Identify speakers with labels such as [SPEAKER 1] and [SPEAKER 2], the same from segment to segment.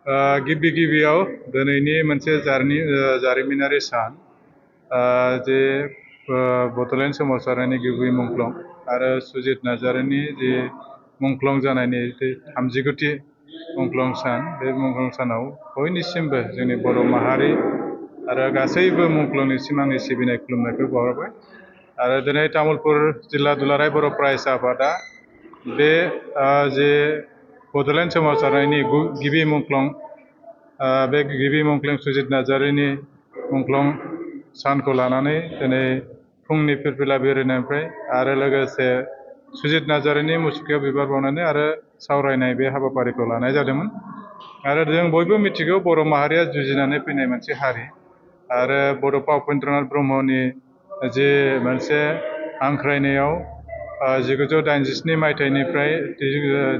[SPEAKER 1] गिबि गिबियाव दिनैनि मोनसे जारिमिनारि सान जे बड'लेण्ड सोमावसारनायनि गिबि मुंख्लं आरो सुजित नार्जारिनि जे मुंख्लं जानायनि 39थि मुंख्लं सान, बे मुंख्लं सानाव बयनिसिमबो जोंनि बर' माहारि आरो गासैबो मुंख्लंनिसिम आंनि सिबिनाय खुलुमनायखौ बावहरबाय। आरो दिनै तामुलपुर जिल्ला दुलाराय बर' फरायसा आफादा बे जे बड'लेण्ड सोमावसारनायनि गिबि मुंख्लं बे गिबि मुंख्लं सुजित नार्जारिनि मुंख्लं सानखौ लानानै दिनै फुंनि फिरफिला बेरायनायनिफ्राय आरो लोगोसे सुजित नार्जारिनि मुसुखायाव बिबार बावनानै आरो सावरायनाय बे हाबाफारिखौ लानाय जादोंमोन। आरो जों बयबो मिथिगौ बर' माहारिया जुजिनानै फैनाय मोनसे हारि आरो बड'फा उपेन्द्रनाथ ब्रह्मनि जे मोनसे हांख्रायनायाव 1987 मायथाइनिफ्राय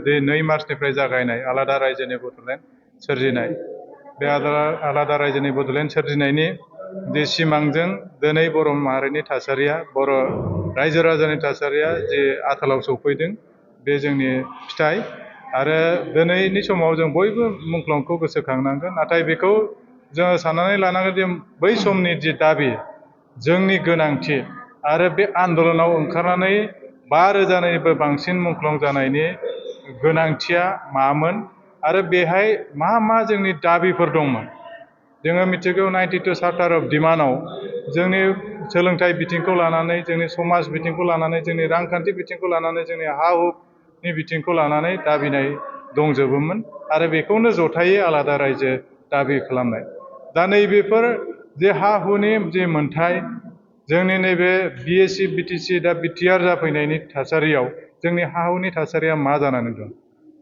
[SPEAKER 1] 2 मार्चनिफ्राय जागायनाय आलादा रायजोनि बड'लेण्ड सोरजिनाय, बे आलादा रायजोनि बड'लेण्ड सोरजिनायनि जे सिमांजों दिनै बर' माहारिनि थासारिया, बर' रायजो राजानि थासारिया जे आथालाव सौफैदों, बे जोंनि फिथाइ। आरो दिनैनि समाव जों बयबो मुंख्लंखौ गोसोखांनांगोन, नाथाय बेखौ जोङो साननानै लानांगोन जे बै समनि जि दाबि, जोंनि गोनांथि आरो बे आन्दलनाव ओंखारनानै 5,000निबो बांसिन मुंख्लं जानायनि गोनांथिया मामोन आरो बेहाय मा मा जोंनि दाबिफोर दंमोन। जोङो मिथिगौ 92 चार्टार अफ डिमान्डआव जोंनि सोलोंथाइ बिथिंखौ लानानै, जोंनि समाज बिथिंखौ लानानै, जोंनि रांखान्थि बिथिंखौ लानानै, जोंनि हा हुनि बिथिंखौ लानानै दाबिनाय दंजोबोमोन आरो बेखौनो जथायै आलादा रायजो दाबि खालामनाय। दा नैबेफोर जे हा हुनि जे मोनथाय, जोंनि नैबे BSC BTC दा BTR जाफैनायनि थासारियाव जोंनि हा हुनि थासारिया मा जानानै दं,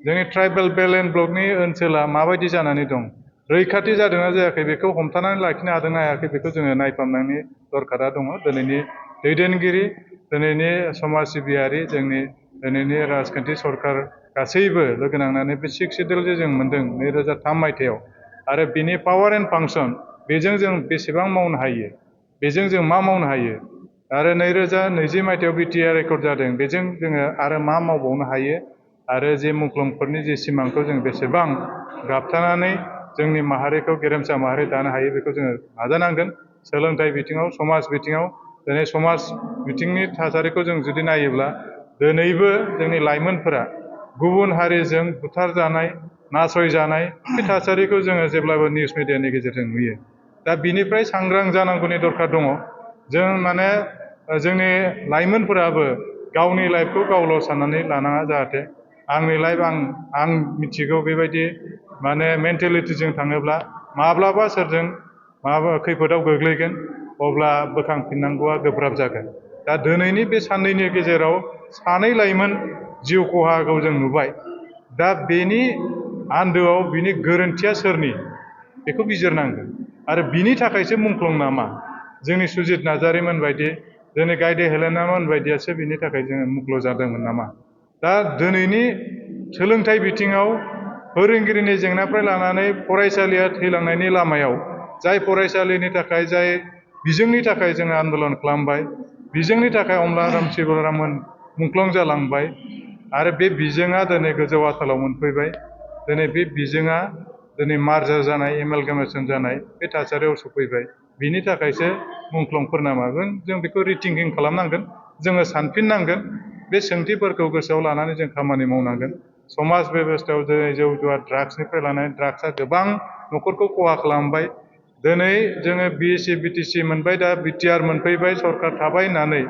[SPEAKER 1] जोंनि ट्राइबेल बेल्ट एन्ड ब्लकनि ओनसोला माबायदि जानानै दं, रैखाथि जादोंना जायाखै, बेखौ हमथानानै लाखिनो हादोंना हायाखै, बेखौ जोङो नायफामनायनि दरखारा दङ। दिनैनि दैदेनगिरि, दिनैनि समाज सिबियारि, दिनैनि राजखान्थि सरकार गासैबो लोगो नांनानै बे 6 सिडिउल जे जों मोनदों 2003 मायथाइयाव आरो बिनि पावार एन्ड फांसन, बेजों जों बेसेबां मावनो हायो, बेजों जों मा मावनो हायो, आरो 2020 मायथाइयाव BTR रेकर्ड जादों, बेजों जोङो आरो मा मावबावनो हायो, आरो जे मुंख्लंफोरनि जे सिमांखौ जों बेसेबां गाबथानानै जोंनि माहारिखौ गेरेमसा माहारि दानो हायो, बेखौ जोङो नाजानांगोन। सोलोंथाइ बिथिङाव, समाज बिथिङाव, दिनै समाज बिथिंनि थासारिखौ जों जुदि नायोब्ला दिनैबो जोंनि लाइमोनफोरा गुबुन हारिजों बुथारजानाय, नासयजानाय, बे थासारिखौ जोङो जेब्लाबो निउस मिडियानि गेजेरजों नुयो। दा बिनिफ्राय सांग्रां जानांगौनि दरखार दङ। जों माने जोंनि लाइमोनफोराबो गावनि लाइफखौ गावल' साननानै लानाङा, जाहाथे आंनि लाइफ आं मिथिगौ, बेबायदि माने मेन्टेलिटिजों थाङोब्ला माब्लाबा सोरजों माबा खैफोदाव गोग्लैगोन, अब्ला बोखांफिननांगौआ गोब्राब जागोन। दा दिनैनि बे साननैनि गेजेराव 2 लाइमोन जिउ खहाखौ जों नुबाय। दा बेनि आन्दोआव बिनि गोरोन्थिया सोरनि, बेखौ बिजिरनांगोन। आरो बिनि थाखायसो मुंख्लं नामा? जोंनि सुजित नार्जारिमोन बायदि, जोंनि गायदे हेलेना मोन बायदियासो बिनि थाखाय जोङो मुंख्लं जादोंमोन नामा? दा दिनैनि सोलोंथाइ बिथिङाव फोरोंगिरिनि जेंनाफ्राय लानानै फरायसालिया थैलांनायनि लामायाव, जाय फरायसालिनि थाखाय, जाय बिजोंनि थाखाय जोङो आन्दलन खालामबाय, बिजोंनि थाखाय अमलाराम शिबराममोन मुंख्लं जालांबाय आरो बे बिजोङा दिनै गोजौ आथालाव मोनफैबाय। दिनै बे बिजोङा दिनै मार्जार जानाय, एमालगामेसन जानाय बे थासारियाव सफैबाय। बिनि थाखायसो मुंख्लंफोर नामागोन, जों बेखौ रिथिंकिं खालामनांगोन, जोङो सानफिननांगोन। बे सोंथिफोरखौ गोसोआव लानानै जों खामानि मावनांगोन। समाज बेबस्थायाव दिनै जौ जुवा ड्राग्सनिफ्राय लानानै, ड्राग्सआ गोबां न'खरखौ खहा खालामबाय। दिनै जोङो BSC BTC मोनबाय, दा BTR मोनफैबाय, सरकार थाबाय होननानै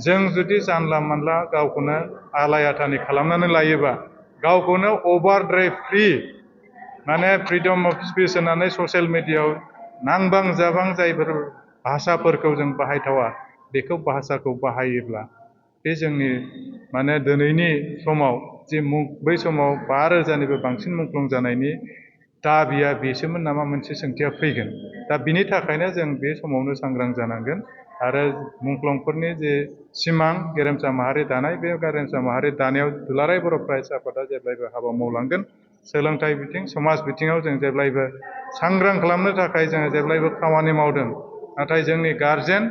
[SPEAKER 1] जों जुदि जानला मानला गावखौनो आलाय आथानि खालामनानै लायोबा, गावखौनो अभारद्राय फ्रि, माने फ्रिडम अफ स्पिच होननानै ससियेल मिडियायाव नांबां जाबां जायफोर भाषाफोरखौ जों बाहायथावा, बेखौ भाषाखौ बाहायोब्ला बे जोंनि माने दिनैनि समाव जे बै समाव 5,000निबो बांसिन मुंख्लं जानायनि दाबिया बेसोमोन नामा, मोनसे सोंथिया फैगोन। दा बिनि थाखायनो जों बे समावनो सांग्रां जानांगोन आरो मुंख्लंफोरनि जे सिमां गेरेमसा माहारि दानाय, बे गेरेमसा माहारि दानायाव दुलाराय बर' फरायसा आफादा जेब्लायबो हाबा मावलांगोन। सोलोंथाइ बिथिं, समाज बिथिङाव जों जेब्लायबो सांग्रां खालामनो थाखाय जोङो जेब्लायबो खामानि मावदों। नाथाय जोंनि गारजेन,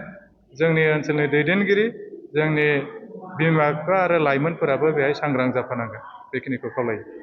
[SPEAKER 1] जोंनि ओनसोलनि दैदेनगिरि, जोंनि बिमा बिफा आरो लाइमोनफोराबो बेहाय सांग्रां जाफानांगोन। बेखिनिखौ खावलायो।